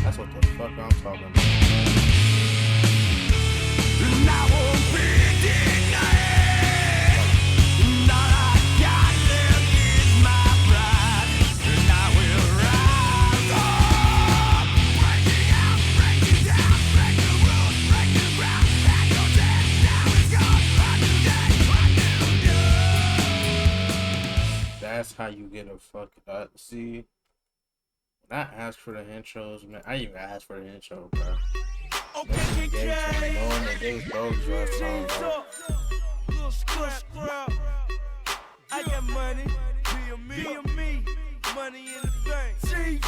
That's what the fuck I'm talking about. That's how you get a fuck. See, when I ask for the intros, man, I even asked for the intro, bro. Knowing that they was both last time, bro. I got money, me, money in the bank. I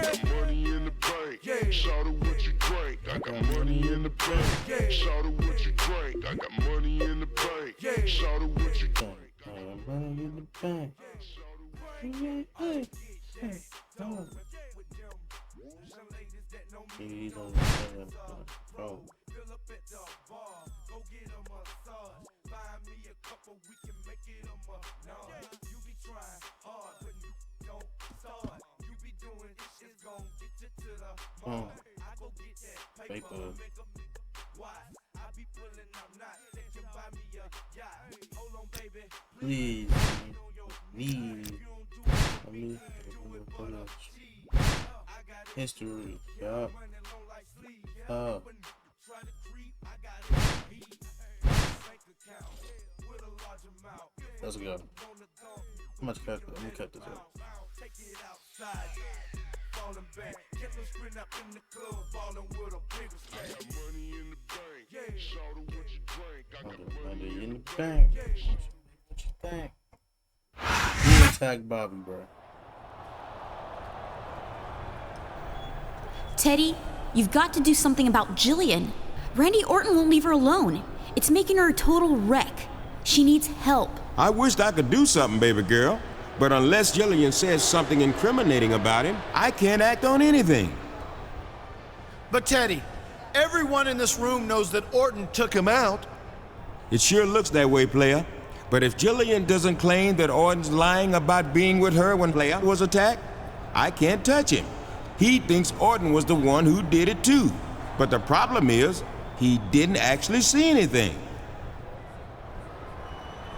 got money in the bank. Yeah. Shout out what you drink. I got money in the bank. Yeah. Shout out what you drink. I got money in the bank. Yeah. Shout out what you drink. I got money in the bank. He's on the same. Oh. Paper. Please, history, yup. Let's go. How much cut? Let me cut this up. Money in the bank. What you think? Who attacked Bobby, bro? Teddy, you've got to do something about Jillian. Randy Orton won't leave her alone. It's making her a total wreck. She needs help. I wished I could do something, baby girl. But unless Jillian says something incriminating about him, I can't act on anything. But Teddy, everyone in this room knows that Orton took him out. It sure looks that way, player. But if Jillian doesn't claim that Orton's lying about being with her when player was attacked, I can't touch him. He thinks Orton was the one who did it too. But the problem is, he didn't actually see anything.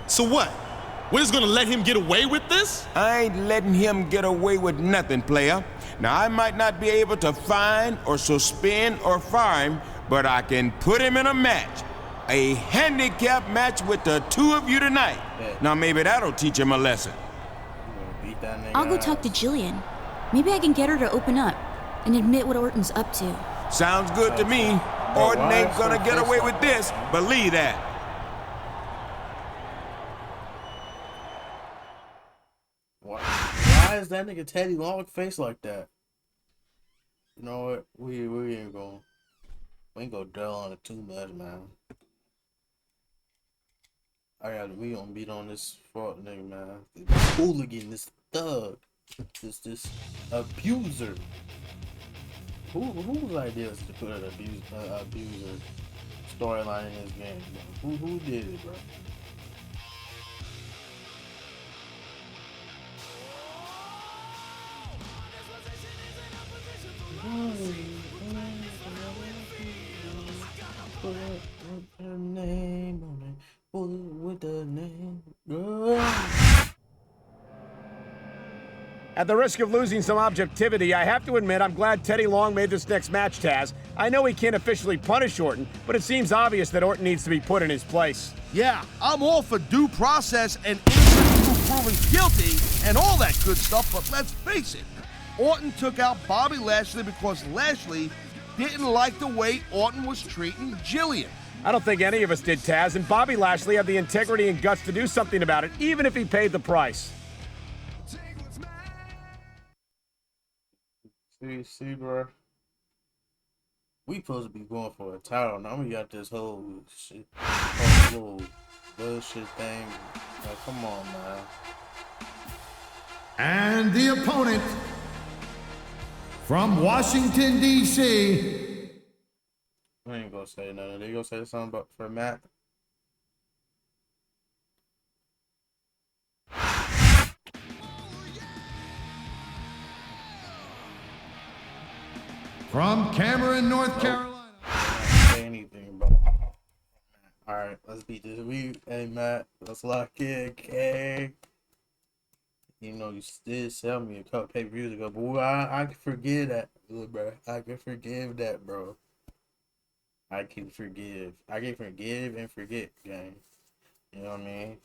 So what? We're just gonna let him get away with this? I ain't letting him get away with nothing, player. Now, I might not be able to fine or suspend or fire him, but I can put him in a match. A handicap match with the two of you tonight. Yeah. Now, maybe that'll teach him a lesson. Beat that nigga I'll go talk to Jillian. Maybe I can get her to open up and admit what Orton's up to. Sounds good to me. Orton ain't gonna get away with this. Believe that. Why is that nigga Teddy Long face like that? You know what? We ain't gonna dwell on it too much, man. We gonna beat on this fuck nigga, man. This hooligan, this thug, this abuser. Whose idea is to put an abuser storyline in this game, bro? Who did it, bro? Put her name on it. Pull it with the name. At the risk of losing some objectivity, I have to admit I'm glad Teddy Long made this next match, Taz. I know he can't officially punish Orton, but it seems obvious that Orton needs to be put in his place. Yeah, I'm all for due process and innocent people proven guilty and all that good stuff, but let's face it, Orton took out Bobby Lashley because Lashley didn't like the way Orton was treating Jillian. I don't think any of us did, Taz, and Bobby Lashley had the integrity and guts to do something about it, even if he paid the price. See, bro. We supposed to be going for a title. Now we got this whole shit, whole little bullshit thing. Like, come on, man. And the opponent from Washington, D.C. I ain't gonna say nothing. They gonna say something about for Matt. From Cameron, North Carolina. Say anything, bro. Alright, let's beat this. Hey, Matt, let's lock in, okay? You know, you did sell me a couple pay-per-views ago, but I can forgive that, bro. I can forgive that, bro. I can forgive. I can forgive and forget, gang. You know what I mean?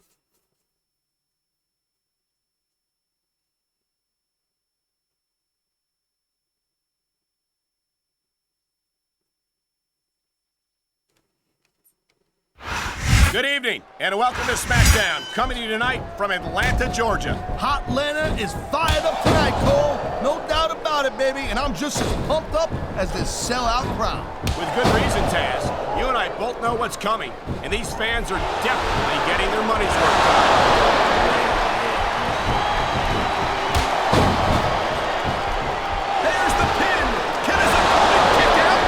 Good evening, and welcome to SmackDown, coming to you tonight from Atlanta, Georgia. Hot Atlanta is fired up tonight, Cole. No doubt about it, baby. And I'm just as pumped up as this sellout crowd. With good reason, Taz. You and I both know what's coming, and these fans are definitely getting their money's worth. There's the pin. Can his opponent kick out?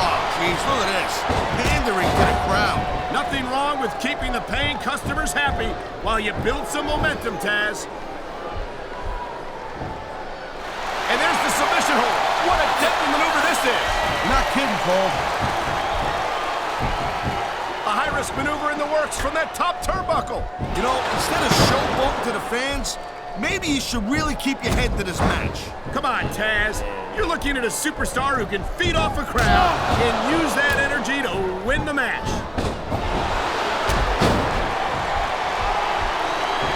Oh, jeez, look at this. Pandering to the crowd. Nothing wrong with keeping the paying customers happy while you build some momentum, Taz. And there's the submission hold. What a deadly maneuver this is. Not kidding, Cole. A high-risk maneuver in the works from that top turnbuckle. You know, instead of showboating to the fans, maybe you should really keep your head to this match. Come on, Taz. You're looking at a superstar who can feed off a crowd and use that energy to win the match.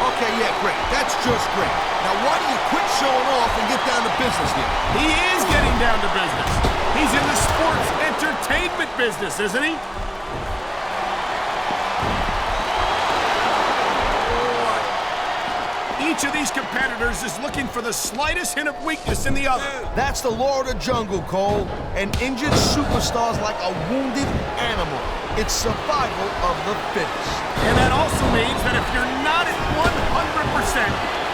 Okay, yeah, great. That's just great. Now, why don't you quit showing off and get down to business here? He is getting down to business. He's in the sports entertainment business, isn't he? Each of these competitors is looking for the slightest hint of weakness in the other. That's the law of the jungle, Cole. An injured superstar's like a wounded animal. It's survival of the fittest. And that also means that if you're not at 100%,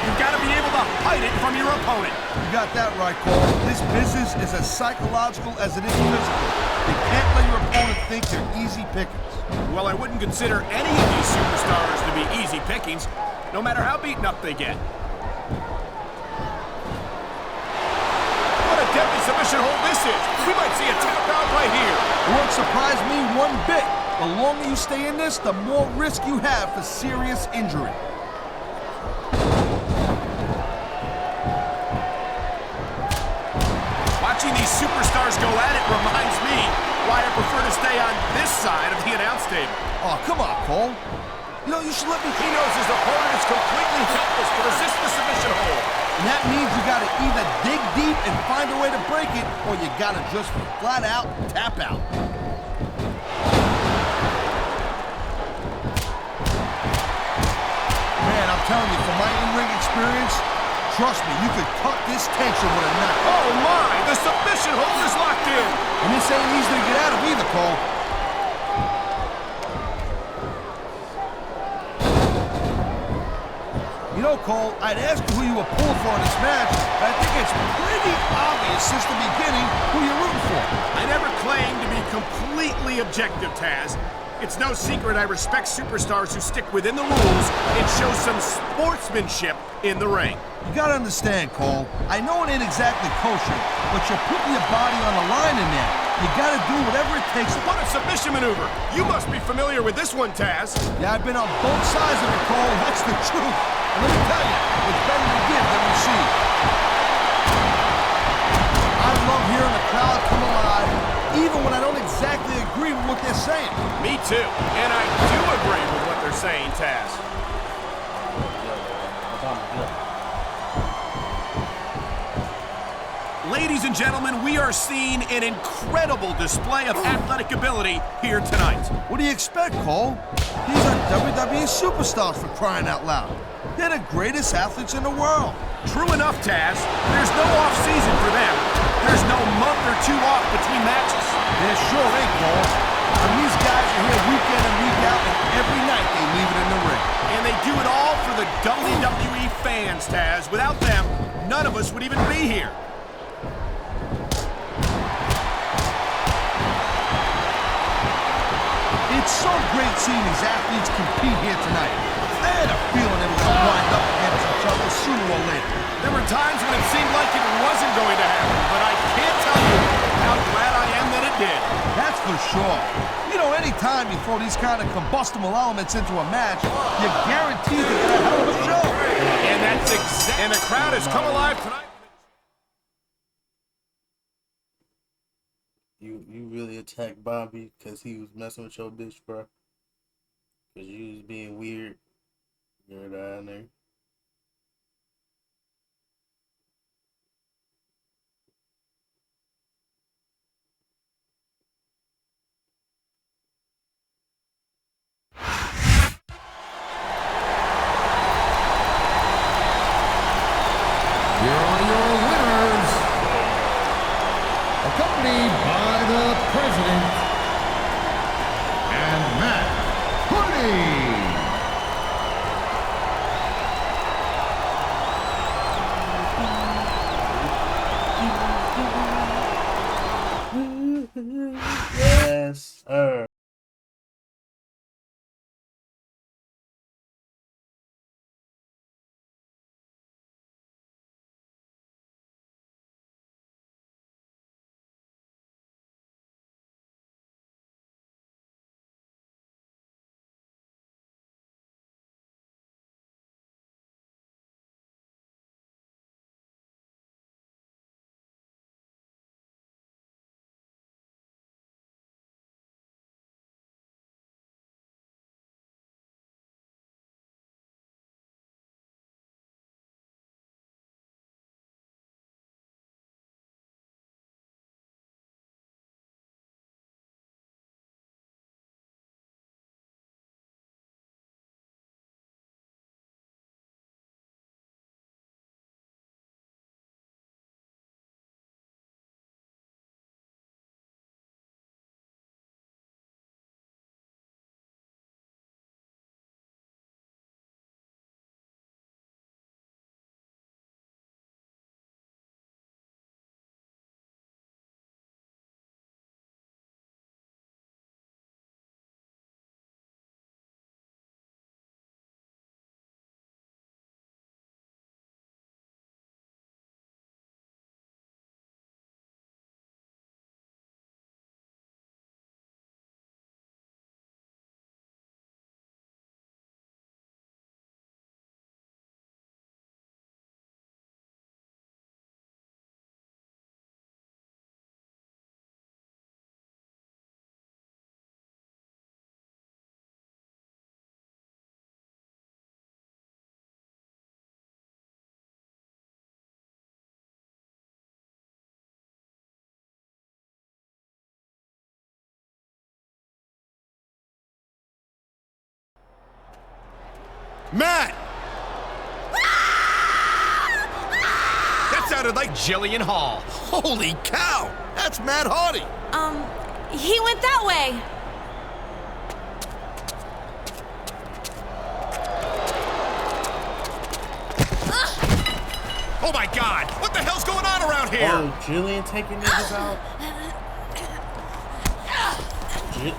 you've got to be able to hide it from your opponent. You got that right, Cole. This business is as psychological as it is physical. You can't let your opponent think they're easy pickings. Well, I wouldn't consider any of these superstars to be easy pickings, no matter how beaten up they get. What a deadly submission hold this is. We might see a tap out right here. It won't surprise me one bit. The longer you stay in this, the more risk you have for serious injury. Watching these superstars go at it reminds me why I prefer to stay on this side of the announce table. Oh, come on, Cole. You know, you should let me... He knows his opponent is completely helpless to resist the submission hold. And that means you gotta either dig deep and find a way to break it, or you gotta just flat out tap out. Man, I'm telling you, from my in-ring experience, trust me, you could cut this tension with a knife. Oh my, the submission hold is locked in. And this ain't easy to get out of either, Cole. You know, Cole, I'd ask you who you were pulling for in this match, but I think it's pretty obvious since the beginning who you're rooting for. I never claimed to be completely objective, Taz. It's no secret I respect superstars who stick within the rules and show some sportsmanship in the ring. You gotta understand, Cole, I know it ain't exactly kosher, but you're putting your body on the line in there. You gotta do whatever it takes. What a submission maneuver! You must be familiar with this one, Taz. Yeah, I've been on both sides of it, Cole. That's the truth. And let me tell you, it's better to give than receive. I love hearing the crowd come alive, even when I don't exactly agree with what they're saying. Me too. And I do agree with what they're saying, Taz. Ladies and gentlemen, we are seeing an incredible display of athletic ability here tonight. What do you expect, Cole? These are WWE superstars, for crying out loud. They're the greatest athletes in the world. True enough, Taz. There's no off-season for them. There's no month or two off between matches. There sure ain't, Cole. And these guys are here week in and week out, and every night they leave it in the ring. And they do it all for the WWE fans, Taz. Without them, none of us would even be here. It's so great seeing these athletes compete here tonight. I had a feeling they were going to wind up against each trouble sooner or later. There were times when it seemed like it wasn't going to happen, but I can't tell you how glad I am that it did. That's for sure. You know, anytime you throw these kind of combustible elements into a match, you're guaranteed to get a hell of a show. And that's and the crowd has come alive tonight. You really attacked Bobby because he was messing with your bitch, bro? Because you was being weird. You're down there. Here are your winners, accompanied by the President and Matt Hardy. Yes, sir. Matt! That sounded like Jillian Hall. Holy cow! That's Matt Hardy. He went that way. Oh my God! What the hell's going on around here? Oh, Jillian taking niggas out?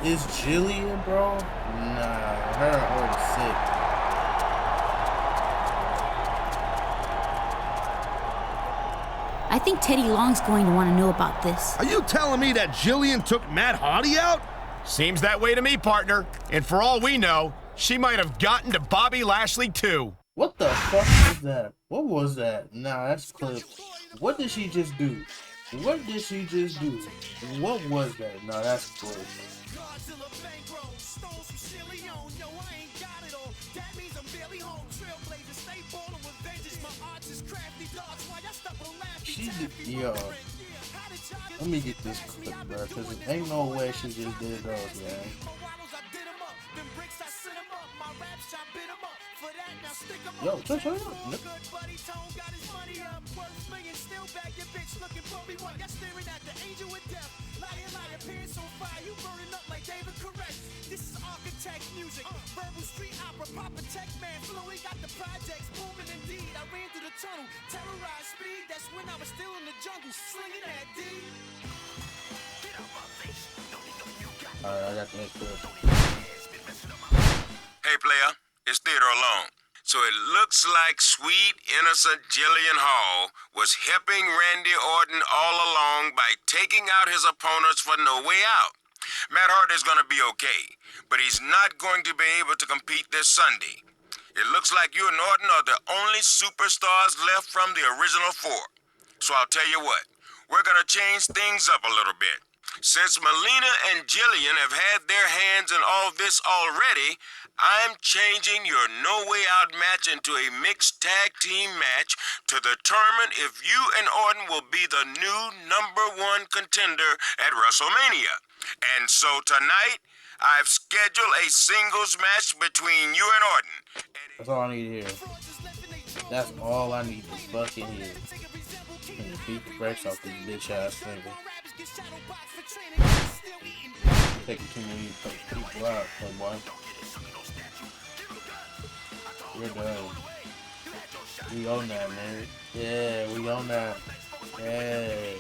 Is Jillian, bro? Nah, her already sick. I think Teddy Long's going to want to know about this. Are you telling me that Jillian took Matt Hardy out? Seems that way to me, partner. And for all we know, she might have gotten to Bobby Lashley, too. What the fuck was that? What was that? Nah, that's clip. What did she just do? What did she just do? What was that? Nah, that's clip. She did, yo. Let me get this clip, bro, because ain't no way she just did those, man. Yo, turn up. This is architect music, verbal street opera, proper tech man, flowing got the projects booming indeed. I ran through the tunnel, terrorized speed. That's when I was still in the jungle, slinging that D. Get out my face. Alright, I got the next clip. Hey, player, it's Theodore Long. So it looks like sweet, innocent Jillian Hall was helping Randy Orton all along by taking out his opponents for no way out. Matt Hardy is going to be okay, but he's not going to be able to compete this Sunday. It looks like you and Orton are the only superstars left from the original four. So I'll tell you what, we're going to change things up a little bit. Since Melina and Jillian have had their hands in all this already, I'm changing your No Way Out match into a mixed tag team match to determine if you and Orton will be the new #1 contender at WrestleMania. And so tonight, I've scheduled a singles match between you and Orton. That's all I need to hear. That's all I need to fucking hear. And beat the brakes off this bitch ass finger. Taking too many people out, boy. We're done. We on that, man. Yeah, we on that. Yeah.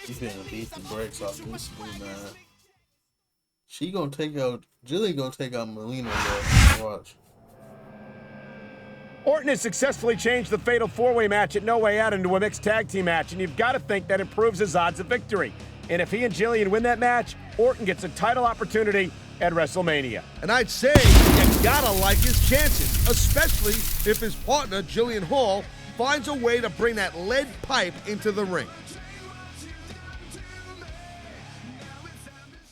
She's finna beat the brakes off this dude, man. She gonna take out, Jillian gonna take out Melina, bro. Watch. Orton has successfully changed the fatal four-way match at No Way Out into a mixed tag team match, and you've got to think that improves his odds of victory. And if he and Jillian win that match, Orton gets a title opportunity at WrestleMania. And I'd say you gotta like his chances, especially if his partner, Jillian Hall, finds a way to bring that lead pipe into the ring.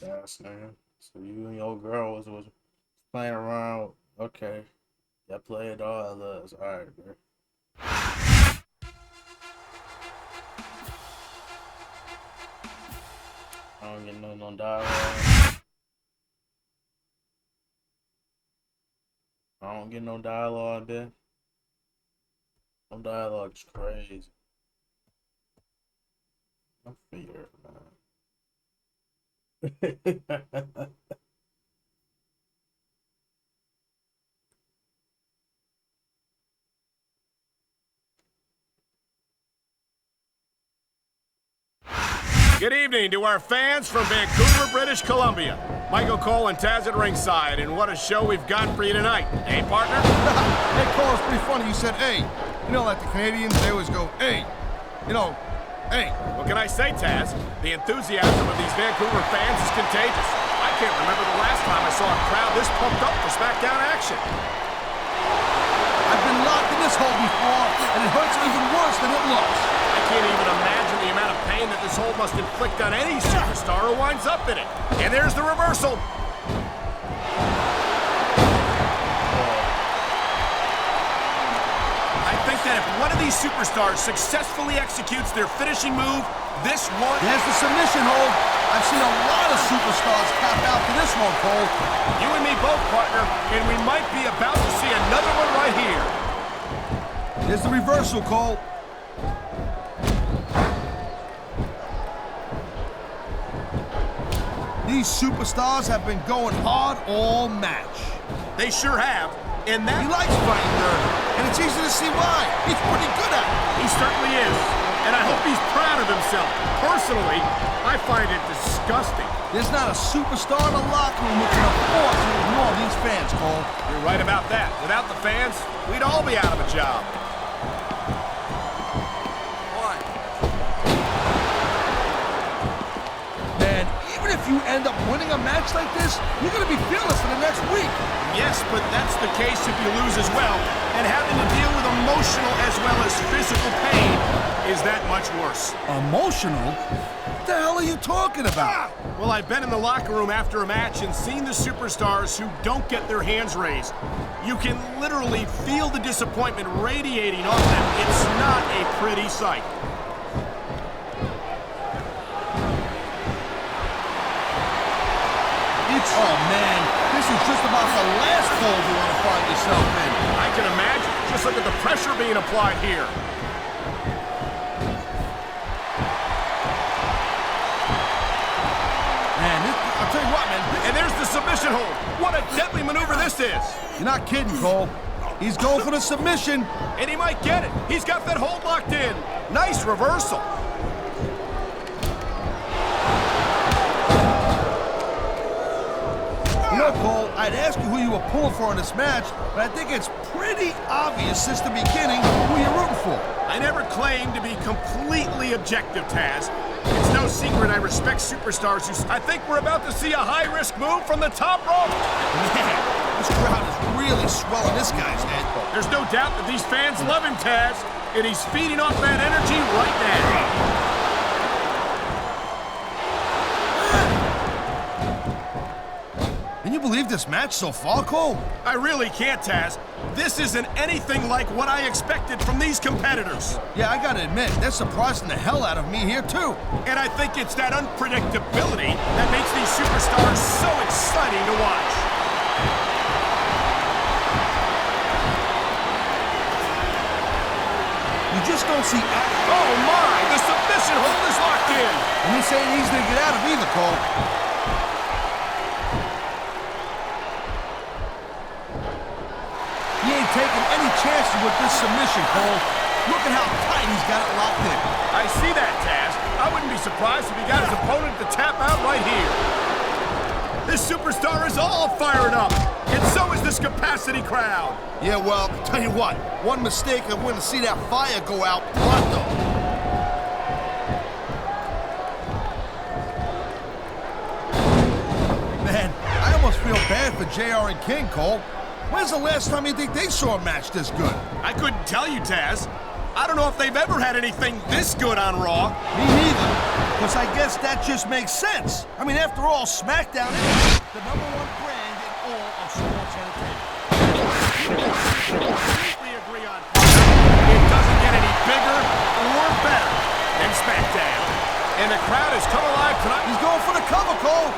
Yes, man. So you and your girls was playing around. Okay. That played all of us. Alright, bro. I don't get no dialogue. I don't get no dialogue, bitch. No dialogue is crazy. I'm feared, man. Good evening to our fans from Vancouver, British Columbia. Michael Cole and Taz at ringside, and what a show we've got for you tonight. Hey, partner? Hey, Cole, it's pretty funny. You said, hey. You know, like the Canadians, they always go, hey. You know, hey. What can I say, Taz? The enthusiasm of these Vancouver fans is contagious. I can't remember the last time I saw a crowd this pumped up for SmackDown action. I've been locked in this hole before, and it hurts even worse than it looks. I can't even imagine the amount of pain that this hole must inflict on any superstar who winds up in it. And there's the reversal. I think that if one of these superstars successfully executes their finishing move, this one... There's the submission hold. I've seen a lot of superstars tap out for this one, Cole. You and me both, partner, and we might be about to see another one right here. There's the reversal, Cole. These superstars have been going hard all match. They sure have, and that... He likes fighting dirty, and it's easy to see why. He's pretty good at it. He certainly is, and I hope he's proud of himself. Personally, I find it disgusting. There's not a superstar in the locker room who can afford to ignore these fans, Cole. You're right about that. Without the fans, we'd all be out of a job. Man, even if you end up winning a match like this, you're going to be fearless for the next week. Yes, but that's the case if you lose as well. And having to deal with emotional as well as physical pain is that much worse. Emotional? What the hell are you talking about? Well, I've been in the locker room after a match and seen the superstars who don't get their hands raised. You can literally feel the disappointment radiating off them. It's not a pretty sight. Oh, man, this is just about the last hole you want to find yourself in. I can imagine. Just look at the pressure being applied here. Man, I'll tell you you what, man. And there's the submission hold. What a deadly maneuver this is. You're not kidding, Cole. He's going for the submission. And he might get it. He's got that hold locked in. Nice reversal. You know, Cole, I'd ask you who you were pulling for in this match, but I think it's pretty obvious since the beginning who you're rooting for. I never claimed to be completely objective, Taz. It's no secret I respect superstars who... I think we're about to see a high-risk move from the top rope. Man, this crowd is really swelling this guy's head. There's no doubt that these fans love him, Taz, and he's feeding off that energy right now. Can you believe this match so far, Cole? I really can't, Taz. This isn't anything like what I expected from these competitors. Yeah, I gotta admit, they're surprising the hell out of me here, too. And I think it's that unpredictability that makes these superstars so exciting to watch. You just don't see... Oh, my! The submission hold is locked in! And this ain't easy to get out of either, Cole. He ain't taking any chances with this submission, Cole. Look at how tight he's got it locked in. I see that, Taz. I wouldn't be surprised if he got his opponent to tap out right here. This superstar is all fired up, and so is this capacity crowd. Yeah, well, tell you what, one mistake and we're gonna see that fire go out pronto. Man, I almost feel bad for JR and King, Cole. When's the last time you think they saw a match this good? I couldn't tell you, Taz. I don't know if they've ever had anything this good on Raw. Me neither, because I guess that just makes sense. I mean, after all, SmackDown is the #1 brand in all of sports entertainment. Completely agree on that. It doesn't get any bigger or better than SmackDown. And the crowd has come alive tonight. He's going for the cover, Cole.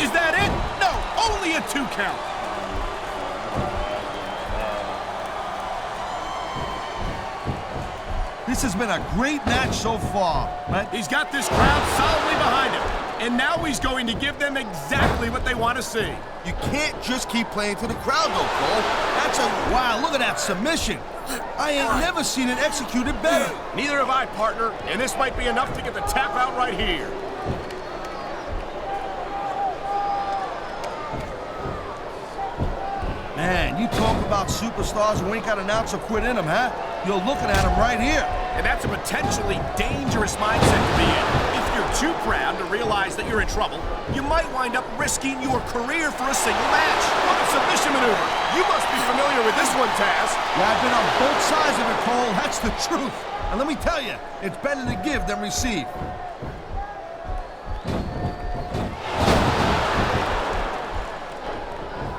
Is that it? No, only a 2 count. This has been a great match so far. Right? He's got this crowd solidly behind him. And now he's going to give them exactly what they want to see. You can't just keep playing to the crowd, though, Cole. That's a... Wow, look at that submission. I ain't never seen it executed better. Neither have I, partner. And this might be enough to get the tap out right here. Man, you talk about superstars who ain't got an ounce of quit in them, huh? You're looking at them right here. And that's a potentially dangerous mindset to be in. If you're too proud to realize that you're in trouble, you might wind up risking your career for a single match. What a submission maneuver. You must be familiar with this one, Taz. Yeah, I've been on both sides of it, Cole. That's the truth. And let me tell you, it's better to give than receive.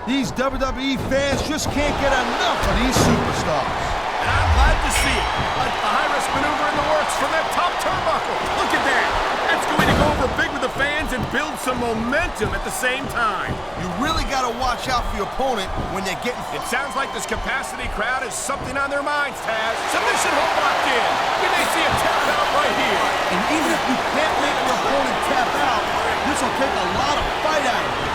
These WWE fans just can't get enough of these superstars. And I'm glad to see it. Like the high-risk maneuver in the works from that top turnbuckle. Look at that. That's going to go over big with the fans and build some momentum at the same time. You really got to watch out for your opponent when they're getting... It sounds like this capacity crowd has something on their minds, Taz. Submission hold locked in. We may see a tap out right here. And even if you can't make your opponent tap out, this will take a lot of fight out of him.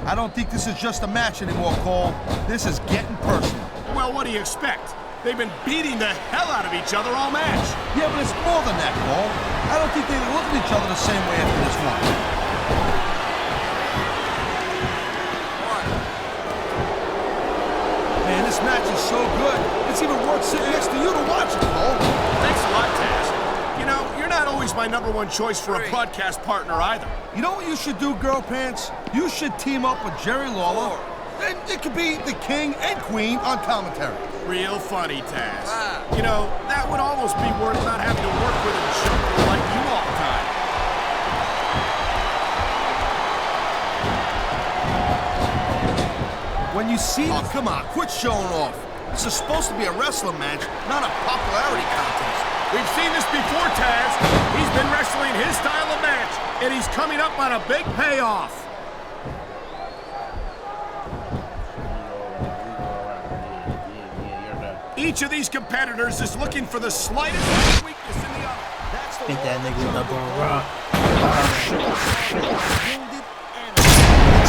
I don't think this is just a match anymore, Cole. This is getting personal. Well, what do you expect? They've been beating the hell out of each other all match. Yeah, but it's more than that, Cole. I don't think they look at each other the same way after this one. Man, this match is so good. It's even worth sitting next to you to watch it, Cole. Thanks a lot, Taz. You know, you're not always my #1 choice for a broadcast partner either. You know what you should do, Girl Pants? You should team up with Jerry Lawler. Then it could be the King and Queen on commentary. Real funny, Taz. You know, that would almost be worth not having to work with a joker like you all the time. When you see... Oh, come on, quit showing off. This is supposed to be a wrestling match, not a popularity contest. We've seen this before, Taz. He's been wrestling his style of match, and he's coming up on a big payoff. Each of these competitors is looking for the slightest weakness in the other. That's the Think that nigga up on rock.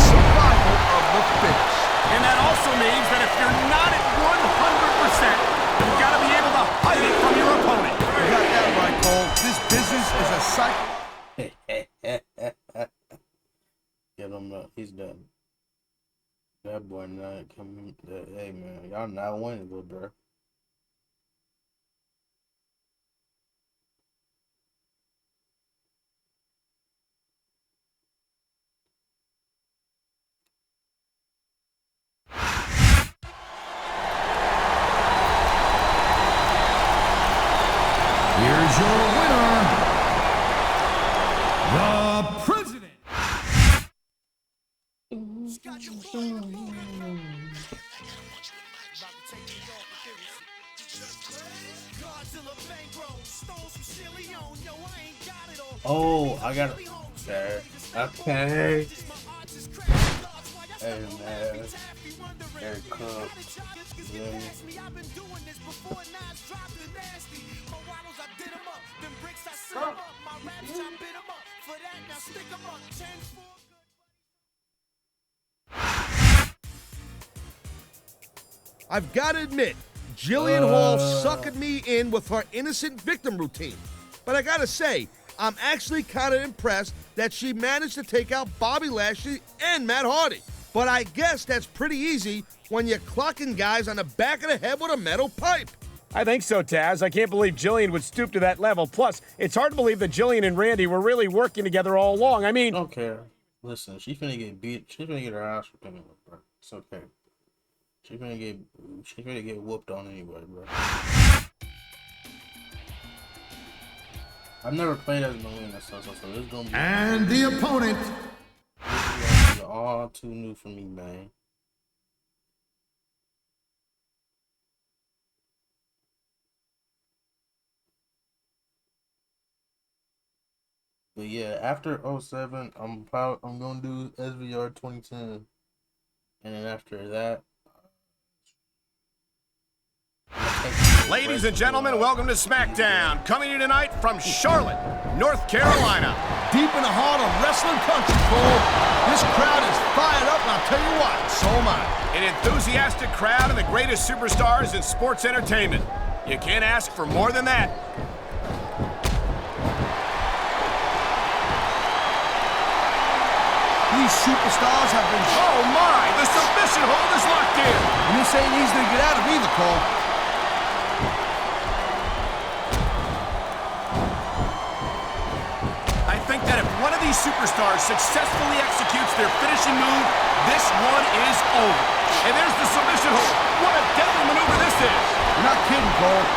survival of the fittest. And that also means that if you're not at 100%, you've got to be able to hide it from your opponent. You got that right, Cole. This business is a cycle. Get him up. He's done. That boy not coming. Hey man, y'all not winning, little bro. Here's your winner, the President. Oh, I got it. Okay. Hey man. Here it comes. Yeah. I've got to admit, Jillian Hall suckered me in with her innocent victim routine. But I got to say, I'm actually kind of impressed that she managed to take out Bobby Lashley and Matt Hardy. But I guess that's pretty easy when you're clocking guys on the back of the head with a metal pipe. I think so, Taz. I can't believe Jillian would stoop to that level. Plus, it's hard to believe that Jillian and Randy were really working together all along. I mean... I don't care. Listen, she's finna get beat. She's finna get her ass whooped anyway, bro. It's okay. She's finna get whooped on anyway, bro. I've never played as Melina, so this is gonna be... And the opponent, This is all too new for me, man. But yeah, after 07, I'm gonna do SVR 2010, and then after that. Ladies and gentlemen, welcome to SmackDown. Coming to you tonight from Charlotte, North Carolina. Deep in the heart of wrestling country, Cole. This crowd is fired up, and I'll tell you what, so am I. An enthusiastic crowd and the greatest superstars in sports entertainment. You can't ask for more than that. These superstars have been... Oh my, the submission hold is locked in. And this ain't easy to get out of either, Cole. I think that if one of these superstars successfully executes their finishing move, this one is over. And there's the submission hold. What a deadly maneuver this is. You're not kidding, Cole.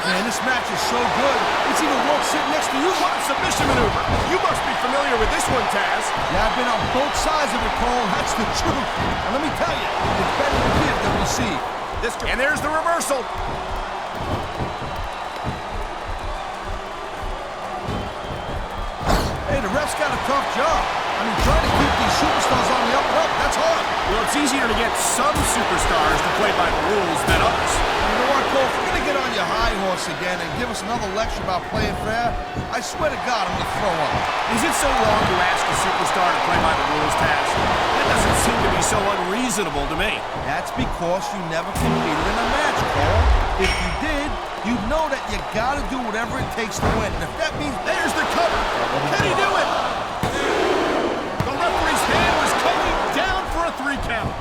Man, this match is so good. It's even worth sitting next to you. What a submission maneuver. You must be familiar with this one, Taz. Yeah, I've been on both sides of it, Cole. That's the truth. And let me tell you, it's better to give than receive. And there's the reversal. Hey, the ref's got a tough job. I mean, trying to keep these superstars on the up and up, that's hard. Well, it's easier to get some superstars to play by the rules than others. You know what, Cole? If you're going to get on your high horse again and give us another lecture about playing fair, I swear to God, I'm going to throw up. Is it so wrong to ask a superstar to play by the rules, Taz? That doesn't seem to be so unreasonable to me. That's because you never competed in a match, Cole. If you did, you'd know that you got to do whatever it takes to win. And if that means... There's the cover. Can he do it? The referee's hand was coming down for a 3 count.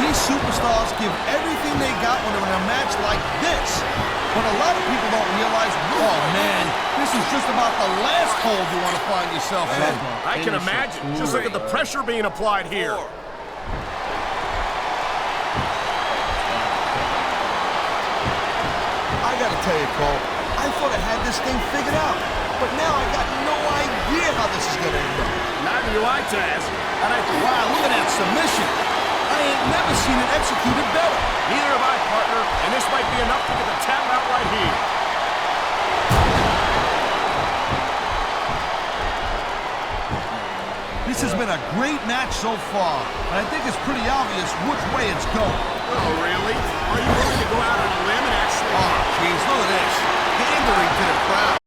These superstars give everything they got when they're in a match like this. But a lot of people don't realize, oh man, this is just about the last hole you want to find yourself in. I can imagine. Just look at the pressure being applied here. I gotta tell you, Cole, I thought I had this thing figured out. But now I got no idea how this is gonna end up. Neither do I, Taz. And wow, look at that submission. I ain't never seen it executed better. Neither have I, partner, and this might be enough to get the tap out right here. This has been a great match so far, and I think it's pretty obvious which way it's going. Oh, really? Are you willing to go out on a limb and actually... Oh, jeez, look at this. Pandering to the crowd.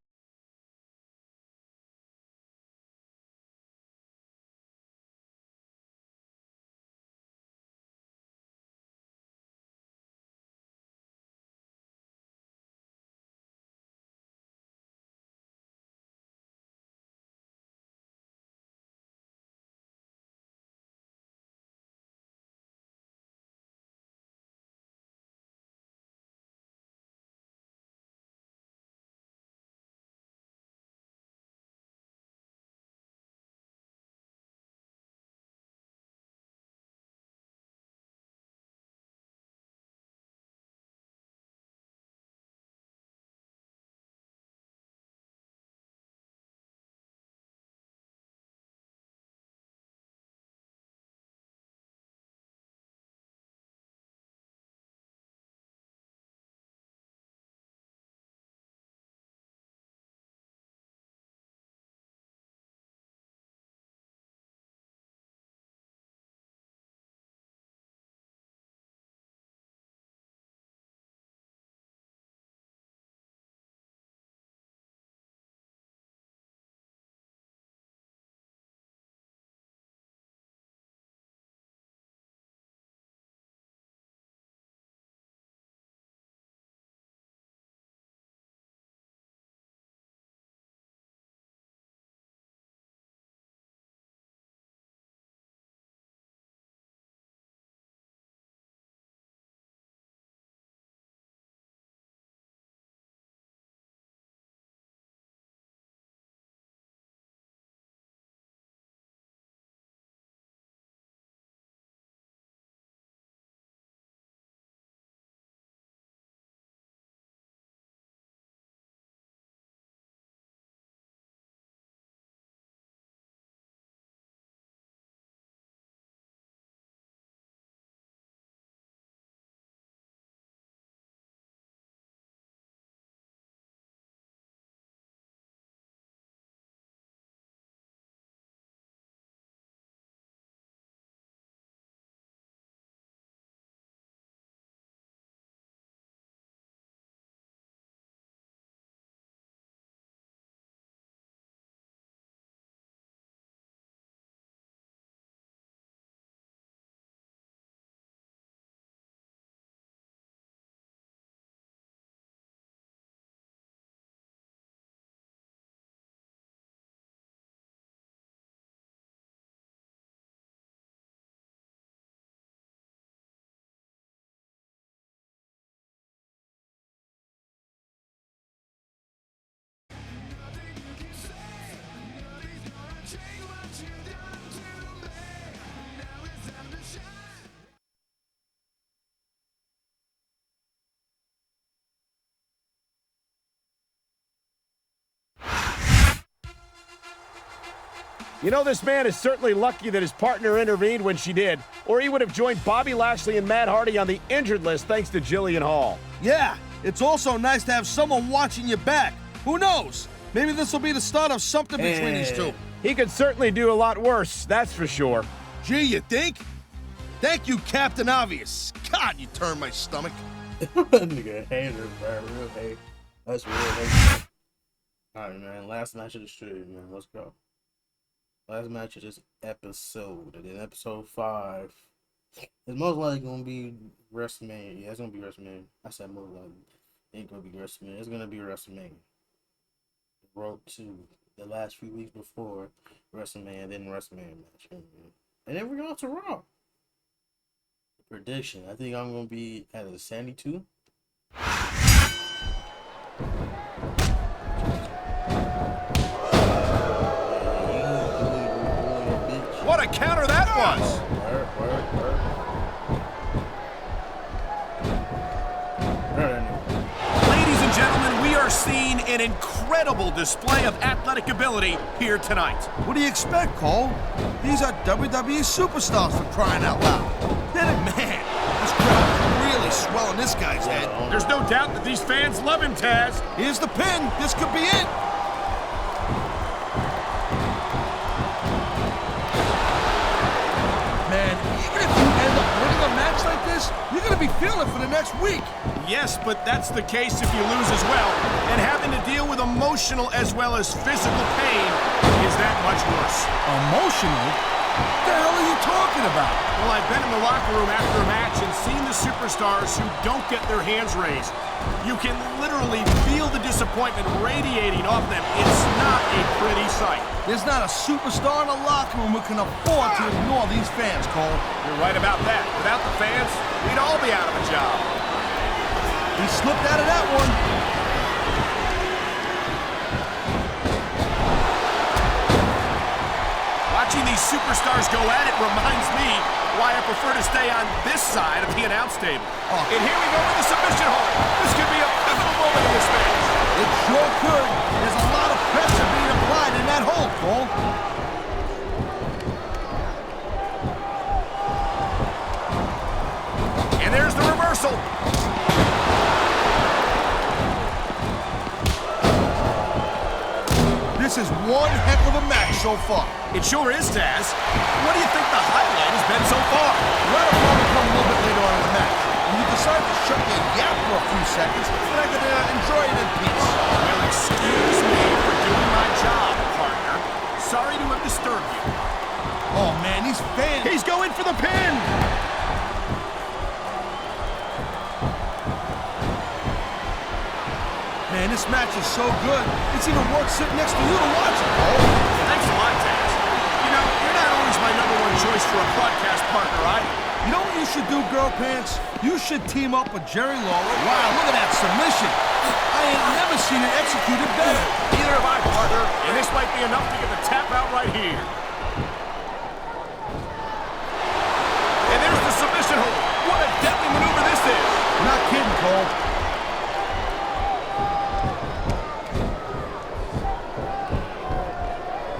You know, this man is certainly lucky that his partner intervened when she did, or he would have joined Bobby Lashley and Matt Hardy on the injured list thanks to Jillian Hall. Yeah, it's also nice to have someone watching your back. Who knows? Maybe this will be the start of something between these two. He could certainly do a lot worse, that's for sure. Gee, you think? Thank you, Captain Obvious. God, you turned my stomach. Nigga, hater, bro. Real hate. That's real hate. Alright, man. Last match of the stream, man. Let's go. Last match of this episode. And then episode 5. It's most likely going to be WrestleMania. Yeah, it's going to be WrestleMania. I said most likely. It ain't going to be WrestleMania. It's going to be WrestleMania. Road to the last few weeks before WrestleMania, then WrestleMania match. And then we're going to Raw. Prediction. I think I'm going to be at a 72. What a counter that was! Ladies and gentlemen, we are seeing an incredible display of athletic ability here tonight. What do you expect, Cole? These are WWE superstars for crying out loud. Man, this crowd is really swelling this guy's head. There's no doubt that these fans love him, Taz. Here's the pin. This could be it. this, you're going to be feeling it for the next week. Yes, but that's the case if you lose as well. And having to deal with emotional as well as physical pain is that much worse. Emotional? What the hell are you talking about? Well, I've been in the locker room after a match and seen the superstars who don't get their hands raised. You can literally feel the disappointment radiating off them. It's not a pretty sight. There's not a superstar in the locker room who can afford to ignore these fans, Cole. You're right about that. Without the fans, we'd all be out of a job. He slipped out of that one. Watching these superstars go at it reminds me why I prefer to stay on this side of the announce table. Oh. And here we go with the submission hold. This could be a pivotal moment in this match. It sure could. There's a lot of pressure being applied in that hold, Cole. And there's the reversal. This is one heck of a match so far. It sure is, Taz. What do you think the highlight has been so far? Well, it'll probably come a little bit later on in the match. When you decide to shut your yap for a few seconds, then I can enjoy it in peace. Well, excuse me for doing my job, partner. Sorry to have disturbed you. Oh, man, these fans... He's going for the pin! Man, this match is so good, it's even worth sitting next to you to watch it, Cole. Thanks a lot, Taz. You know, you're not always my #1 choice for a podcast partner either. You know what you should do, Girl Pants? You should team up with Jerry Lawler. Wow, look at that submission. I ain't never seen it executed better. Neither have I, partner. And this might be enough to get the tap out right here. And there's the submission hold. What a deadly maneuver this is. Not kidding, Cole.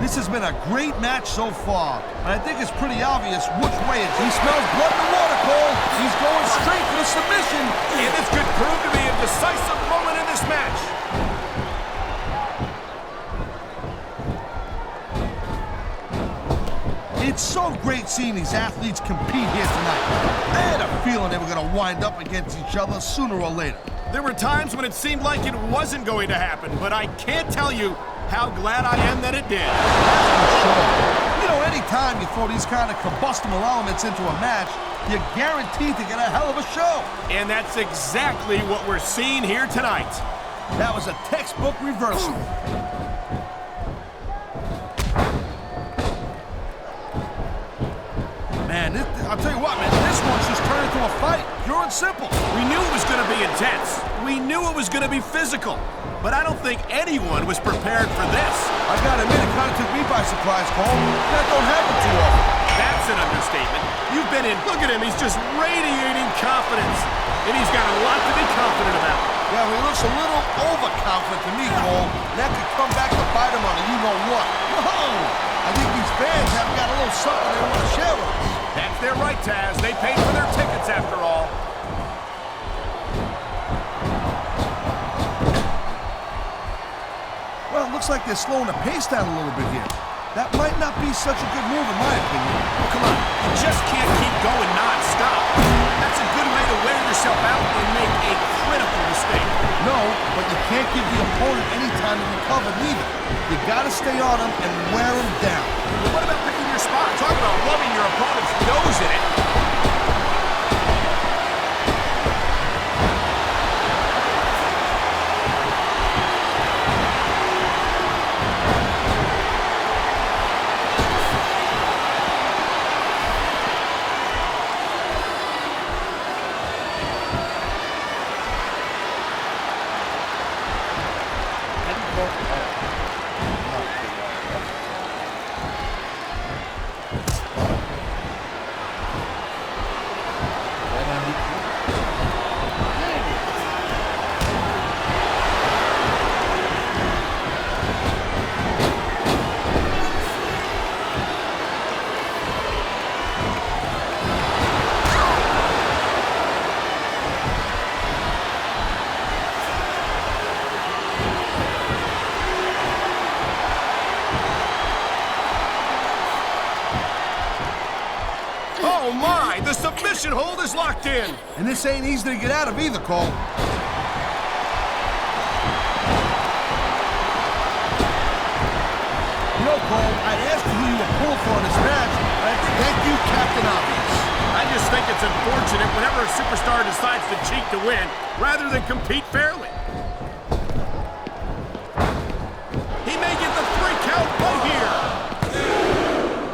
This has been a great match so far, and I think it's pretty obvious which way it's. He smells blood in the water, Cole. He's going straight for the submission. And this could prove to be a decisive moment in this match. It's so great seeing these athletes compete here tonight. I had a feeling they were going to wind up against each other sooner or later. There were times when it seemed like it wasn't going to happen, but I can't tell you how glad I am that it did. That's for sure. You know, anytime you throw these kind of combustible elements into a match, you're guaranteed to get a hell of a show. And that's exactly what we're seeing here tonight. That was a textbook reversal. Man, I'll tell you what, man, this one's just turned into a fight, pure and simple. We knew it was going to be intense. We knew it was going to be physical. But I don't think anyone was prepared for this. I gotta admit, it kind of took me by surprise, Cole. That don't happen too often. That's an understatement. You've been in. Look at him. He's just radiating confidence. And he's got a lot to be confident about. Yeah, well, he looks a little overconfident to me, Cole. That could come back to bite him on a you-know-what. Whoa! I think these fans have got a little something they want to share with us. That's their right, Taz. They paid for their tickets after all. Well, it looks like they're slowing the pace down a little bit here. That might not be such a good move in my opinion. Well, come on, you just can't keep going non-stop. That's a good way to wear yourself out and make a critical mistake. No, but you can't give the opponent any time to recover neither. You gotta stay on him and wear him down. Well, what about picking your spot? Talk about rubbing your opponent's nose in it. The submission hold is locked in. And this ain't easy to get out of either, Cole. You know, Cole, I'd ask you who you were pulling for in this match, but I think thank you, Captain Obvious. I just think it's unfortunate whenever a superstar decides to cheat to win, rather than compete fairly. He may get the 3 count right here.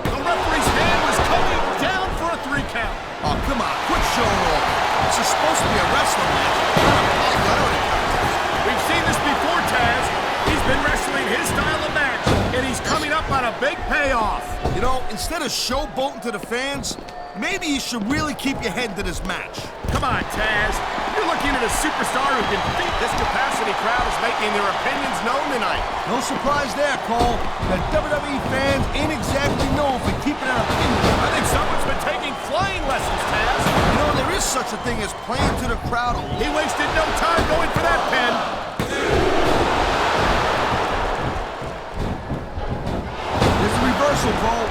The referee's hand was coming down for a 3 count. Oh, come on, quit showing off. This is supposed to be a wrestling match, not a popularity contest. We've seen this before, Taz. He's been wrestling his style of match, and he's coming up on a big payoff. You know, instead of showboating to the fans, maybe you should really keep your head to this match. Come on, Taz. You're looking at a superstar who can beat this capacity crowd is making their opinions known tonight. No surprise there, Cole. The WWE fans ain't exactly known for keeping an opinion. I think someone's been taking flying lessons, Taz. You know, there is such a thing as playing to the crowd. He wasted no time going for that pin. There's a reversal, Cole.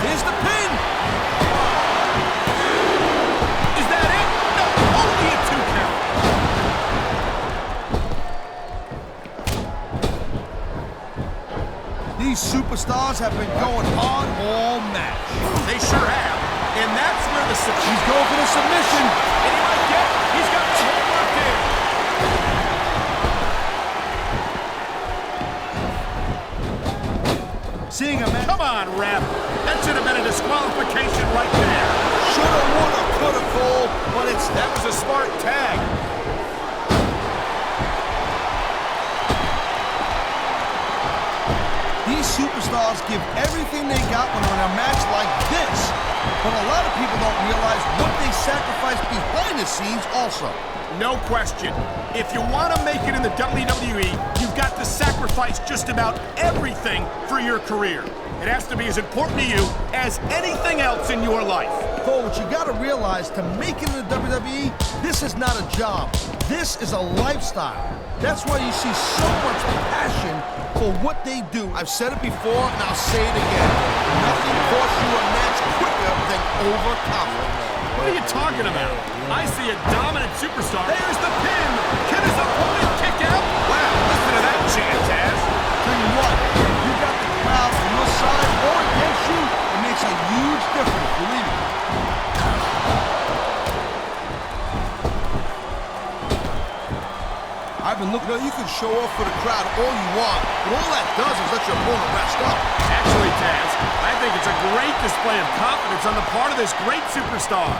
Here's the pin. Is that it? No, only a 2 count. These superstars have been going hard all match. They sure have. And that's where the He's going for the submission. And he might get it. He's got the hold locked in. Seeing a match. Come on, ref. That should have been a disqualification right there. Shoulda, woulda, coulda, Cole, but That was a smart tag. These superstars give everything they got when they're in a match like this. But a lot of people don't realize what they sacrifice behind the scenes also. No question. If you want to make it in the WWE, you've got to sacrifice just about everything for your career. It has to be as important to you as anything else in your life. Cole, what you gotta realize, to make it in the WWE, this is not a job. This is a lifestyle. That's why you see so much passion for what they do. I've said it before, and I'll say it again. Nothing costs you a match quicker than overconfidence. What are you talking about? I see a dominant superstar. There's the pin. Can his opponent kick out? Wow, listen to that chant, Taz. Tell you what, you got the crowd on your side or against you, it makes a huge difference, believe me. I've been looking, you can show off for the crowd all you want, but all that does is let your opponent rest up. Actually, Taz, I think it's a great display of confidence on the part of this great superstar.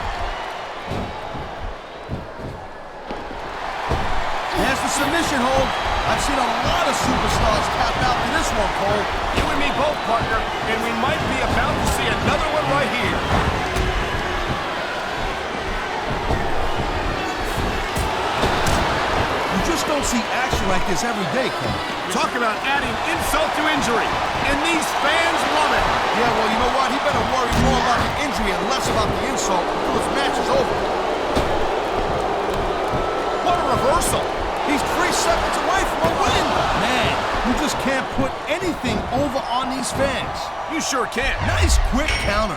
There's the submission hold. I've seen a lot of superstars tap out to this one, Cole. You and me both, partner, and we might be about to see another one right here. You just don't see action like this every day, Cole. Talk about adding insult to injury, and these fans love it. Yeah, well, you know what? He better worry more about the injury and less about the insult until his match is over. What a reversal. He's 3 seconds away from a win. Man, you just can't put anything over on these fans. You sure can. Nice quick counter.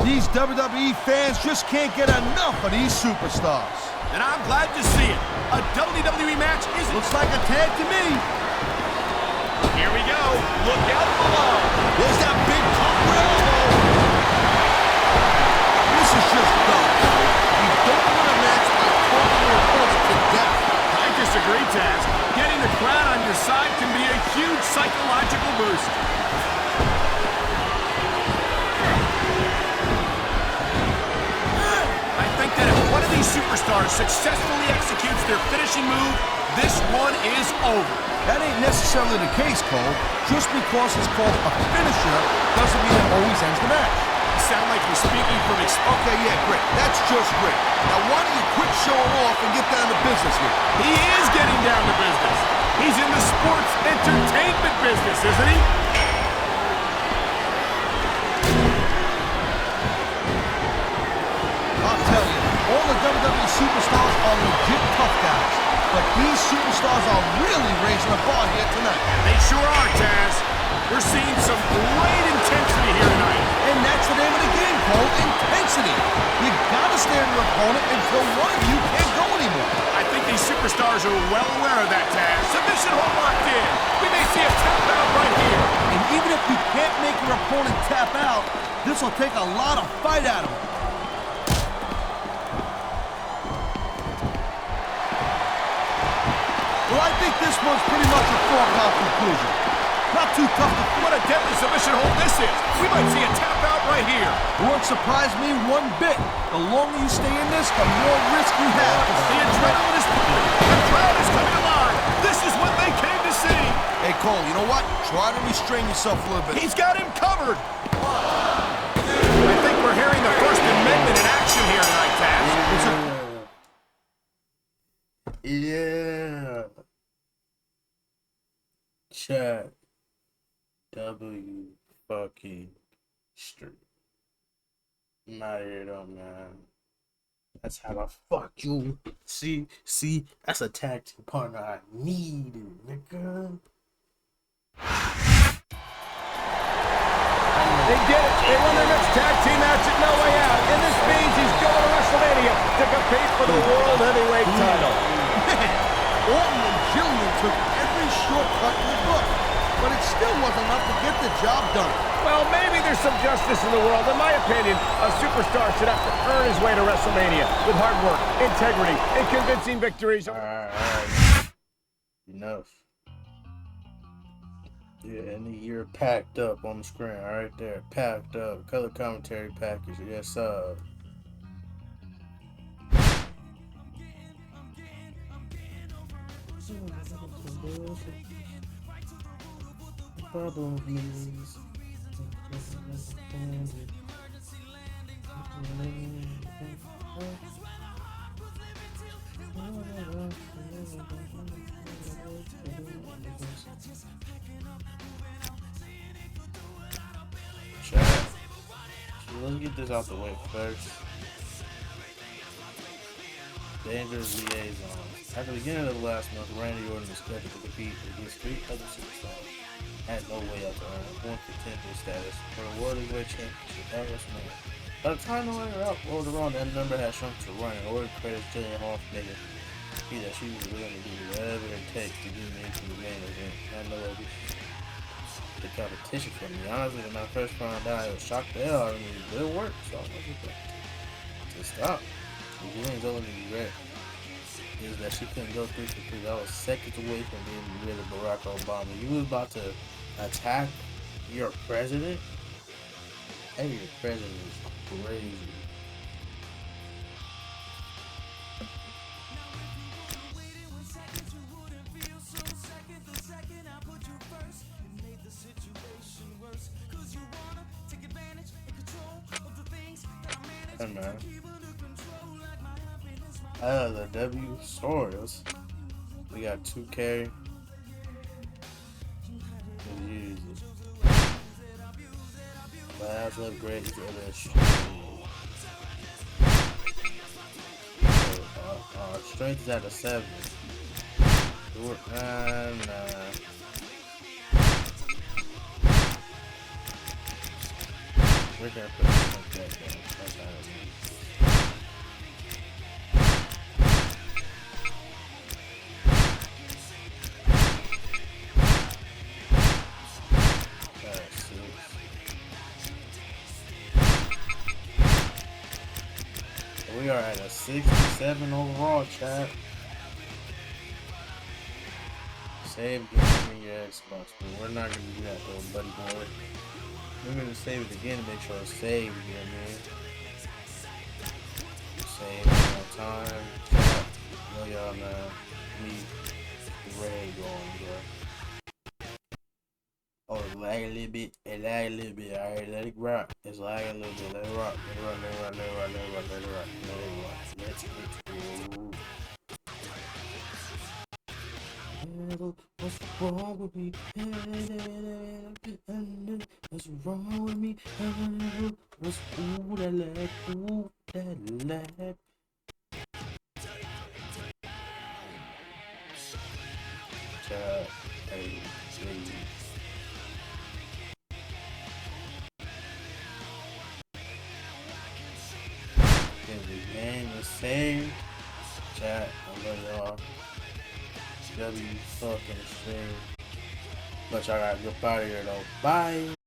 These WWE fans just can't get enough of these superstars. And I'm glad to see it. A WWE match isn't... Looks like a tag to me. Here we go. Look out below. There's that big pump elbow. This is just dumb. You don't win a match by talking your opponent to death. I disagree, Taz. Getting the crowd on your side can be a huge psychological boost. I think that if one of these superstars successfully executes their finishing move, this one is over. That ain't necessarily the case, Cole. Just because it's called a finisher doesn't mean it always ends the match. You sound like you're speaking from experience. Okay, yeah, great. That's just great. Now, why don't you quit showing off and get down to business here? He is getting down to business. He's in the sports entertainment business, isn't he? I'll tell you, all the WWE superstars are legit tough guys. But these superstars are really raising the bar here tonight. They sure are, Taz. We're seeing some great intensity here tonight. And that's the name of the game, Cole, intensity. You gotta stand your opponent until one of you can't go anymore. I think these superstars are well aware of that, Taz. Submission hold locked in. We may see a tap out right here. And even if you can't make your opponent tap out, this will take a lot of fight out of him. Well, I think this one's pretty much a foregone conclusion. Not too tough to... What a deadly submission hold this is. We might see a tap out right here. It won't surprise me one bit. The longer you stay in this, the more risk you have. The adrenaline is pumping. The crowd is coming alive. This is what they came to see. Hey, Cole, you know what? Try to restrain yourself a little bit. He's got him covered. I think we're hearing the First Amendment in action here tonight, Taz. Yeah. Chat. W fucking Street. I'm out of here though, man. That's how I fuck you. See, that's a tag team partner I needed, nigga. They did it. They won their next tag team match at No Way Out. And this means he's going to WrestleMania to compete for the World Heavyweight title. Orton and Jillian took every shortcut in the book, but it still wasn't enough to get the job done. Well, maybe there's some justice in the world. In my opinion, a superstar should have to earn his way to WrestleMania with hard work, integrity, and convincing victories. All right. Enough. Yeah, and you're packed up on the screen right there. Packed up. Color commentary package. Yes, sir. Let's get this out the way first. Dangerous liaisons. At the beginning of the last month, Randy Orton was scheduled to compete against 3 other superstars. Had no way out to earn one contender status for the World Heavyweight Championship at WrestleMania. By the time the later out rolled around, that number had shrunk to one, and Orton credits Jillian Hall for making it that she was willing to do whatever it takes to get me into the main event. I know the competition for me. Honestly, when I first found out, I was shocked the hell out of me. But it worked, so I wasn't to stop. Jillian's only regret is that she couldn't go through because I was seconds away from being rid of Barack Obama. You was about to attack your president? Hey, your president is crazy. Hey man. The W stores. We got 2K. Last upgrade is strength is at a 7. Nah. We're gonna put it like that down. That's how it is. We are at a 67 overall, chat. Save game in your Xbox, but we're not gonna do that though, buddy boy. We're gonna save it again to make sure it's saved, you know what I mean? Save one more time. Chat. Yo, y'all, man. Me, Ray going, bro. Oh, it lag a little bit. Alright, let it rock. It's lagging a little bit. Let it rock. Let it rock. Let's get to what's wrong with me? What's wrong with me? What's ooh that lag? chat. Hey, please. Can the game the same? Chat, I love y'all. W fucking stream. But y'all gotta get out of here though. Bye.